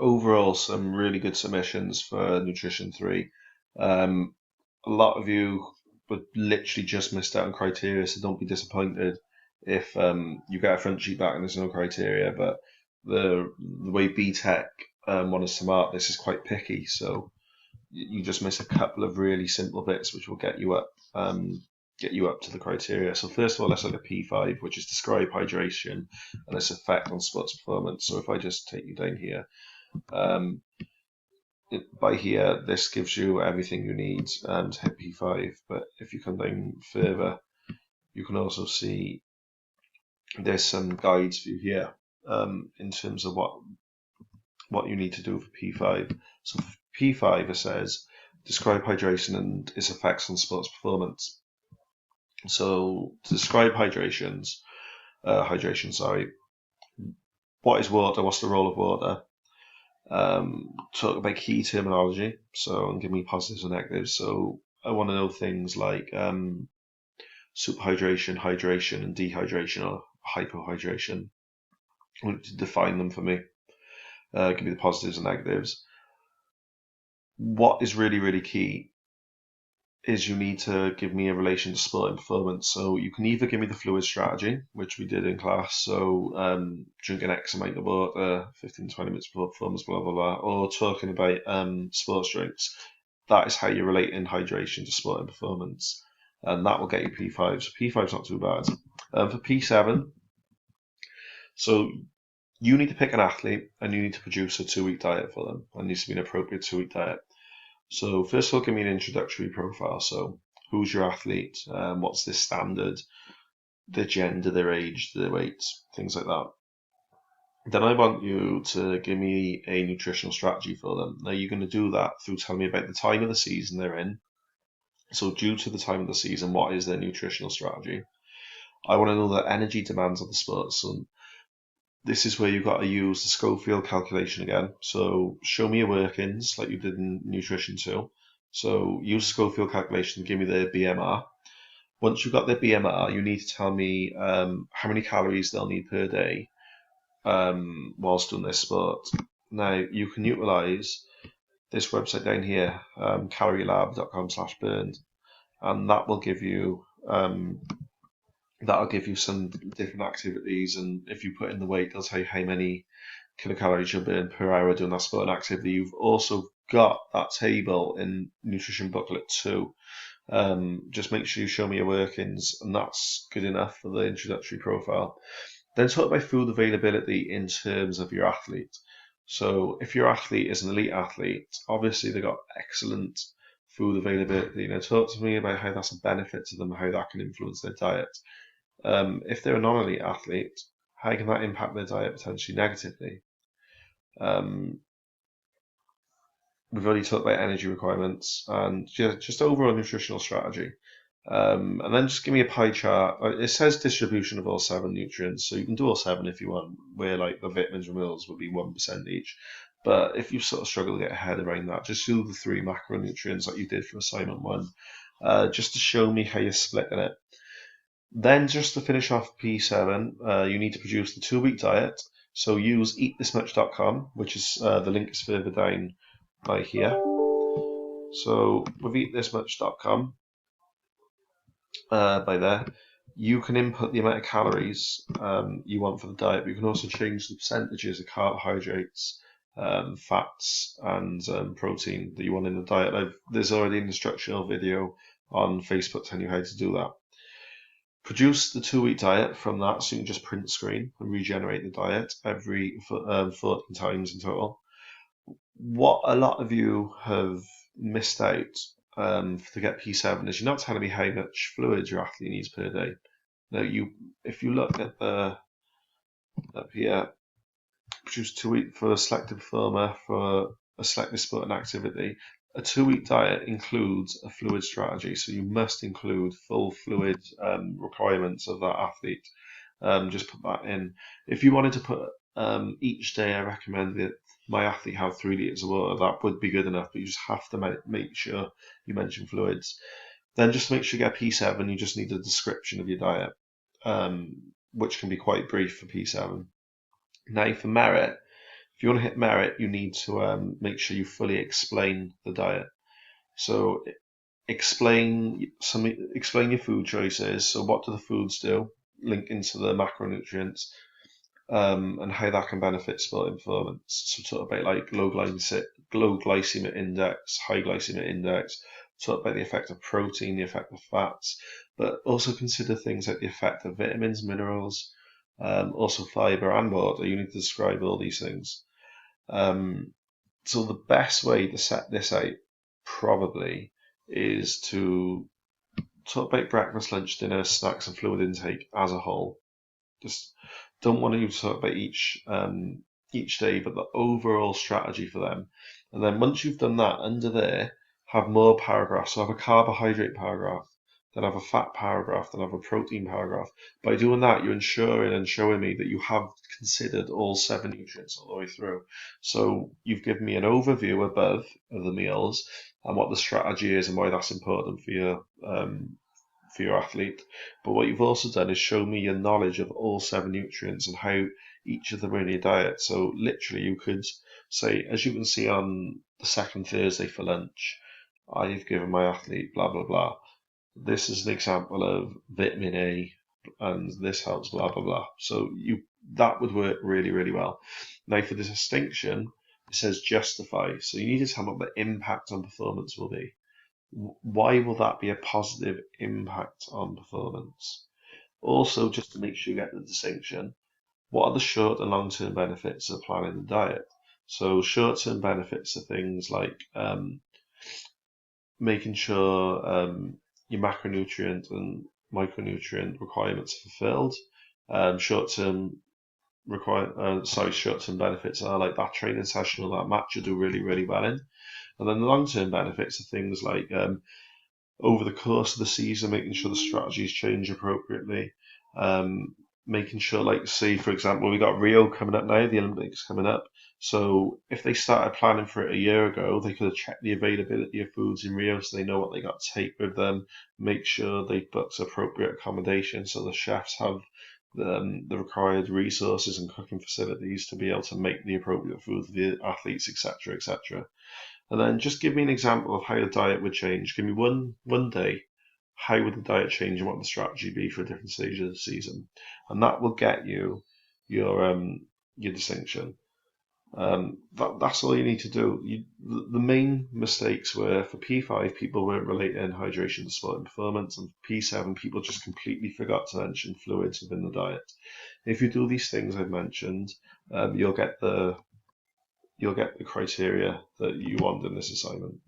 overall some really good submissions for Nutrition 3. A lot of you would literally just missed out on criteria, so don't be disappointed if you get a front sheet back and there's no criteria. But the way BTEC want us to mark this is quite picky, so you just miss a couple of really simple bits which will get you up to the criteria. So first of all, let's look at P5, which is describe hydration and its effect on sports performance. So if I just take you down here, um, by here, this gives you everything you need to hit P5. But if you come down further, you can also see there's some guides for you here in terms of what you need to do for P5. So for P5, it says describe hydration and its effects on sports performance. So to describe hydration, sorry, what is water? What's the role of water? Talk about key terminology, so and give me positives and negatives. So I want to know things like superhydration, hydration, and dehydration or hypohydration. I want to define them for me. Give me the positives and negatives. What is really, really key is you need to give me a relation to sport and performance. So you can either give me the fluid strategy, which we did in class, so drinking X amount of water, 15 to 20 minutes before performance, blah, blah, blah, or talking about sports drinks. That is how you relate in hydration to sport and performance. And that will get you P5. So P5 is not too bad. For P7, so you need to pick an athlete and you need to produce a 2-week diet for them. It needs to be an appropriate 2-week diet. So first of all, give me an introductory profile. So who's your athlete? What's their standard? Their gender, their age, their weight, things like that. Then I want you to give me a nutritional strategy for them. Now you're going to do that through telling me about the time of the season they're in. So due to the time of the season, what is their nutritional strategy? I want to know the energy demands of the sport. So this is where you've got to use the Schofield calculation again. So show me your workings like you did in Nutrition 2. So use the Schofield calculation to give me their BMR. Once you've got their BMR, you need to tell me how many calories they'll need per day whilst doing this sport. Now you can utilize this website down here, calorielab.com/burned, and that will give you that'll give you some different activities, and if you put in the weight, it'll tell you how many kilocalories you'll burn per hour doing that sport and activity. You've also got that table in Nutrition Booklet 2. Just make sure you show me your workings, and that's good enough for the introductory profile. Then talk about food availability in terms of your athlete. So if your athlete is an elite athlete, obviously they've got excellent food availability. Now talk to me about how that's a benefit to them, how that can influence their diet. If they're a non-elite athlete, how can that impact their diet potentially negatively? We've already talked about energy requirements and just overall nutritional strategy. And then just give me a pie chart. It says distribution of all 7 nutrients, so you can do all 7 if you want, where like the vitamins and minerals would be 1% each. But if you sort of struggle to get a head around that, just do the 3 macronutrients like you did for assignment 1, just to show me how you're splitting it. Then just to finish off P7, you need to produce the 2-week diet. So use eatthismuch.com, which is the link is further down by here. So with eatthismuch.com, by there, you can input the amount of calories you want for the diet, but you can also change the percentages of carbohydrates, fats, and protein that you want in the diet. There's already an instructional video on Facebook telling you how to do that. Produce the 2-week diet from that, so you can just print screen and regenerate the diet every 14 times in total. What a lot of you have missed out to get P7 is you're not telling me how much fluid your athlete needs per day. Now, if you look at the up here, produce 2-week for a selected performer for a selected sport and activity. A 2-week diet includes a fluid strategy, so you must include full fluid requirements of that athlete. Just put that in. If you wanted to put each day, I recommend that my athlete have 3 liters of water. That would be good enough, but you just have to make sure you mention fluids. Then just make sure you get P7. You just need a description of your diet, which can be quite brief for P7. Now for merit, If you want to hit merit, you need to make sure you fully explain the diet. So explain your food choices. So what do the foods do? Link into the macronutrients, and how that can benefit sporting performance. So talk about like low glycemic index, high glycemic index. Talk about the effect of protein, the effect of fats, but also consider things like the effect of vitamins, minerals, also fiber and water. You need to describe all these things. So the best way to set this out probably is to talk about breakfast, lunch, dinner, snacks, and fluid intake as a whole. Just don't want to talk about each day, but the overall strategy for them. And then once you've done that, under there, have more paragraphs. So have a carbohydrate paragraph, then have a fat paragraph, then have a protein paragraph. By doing that, you're ensuring and showing me that you have considered all 7 nutrients all the way through. So you've given me an overview above of the meals and what the strategy is and why that's important for your athlete. But what you've also done is show me your knowledge of all 7 nutrients and how each of them are in your diet. So literally you could say, as you can see on the second Thursday for lunch, I've given my athlete blah, blah, blah. This is an example of vitamin A and this helps blah, blah, blah. So that would work really, really well. Now for the distinction, it says justify. So you need to tell me what the impact on performance will be. Why will that be a positive impact on performance? Also, just to make sure you get the distinction, what are the short and long-term benefits of planning the diet? So short-term benefits are things like making sure your macronutrient and micronutrient requirements are fulfilled. Short-term benefits are like that training session or that match you do really, really well in. And then the long-term benefits are things like over the course of the season, making sure the strategies change appropriately, making sure, like, say, for example, we got Rio coming up now, the Olympics coming up. So if they started planning for it a year ago, they could have checked the availability of foods in Rio so they know what they got to take with them, make sure they booked appropriate accommodation so the chefs have the required resources and cooking facilities to be able to make the appropriate food for the athletes, etc., etc. And then just give me an example of how the diet would change. Give me one day, how would the diet change and what the strategy be for different stages of the season, and that will get you your distinction. That's all you need to do. The main mistakes were for P5, people weren't relating hydration to sport and performance, and for P7, people just completely forgot to mention fluids within the diet. If you do these things I've mentioned, you'll get the criteria that you want in this assignment.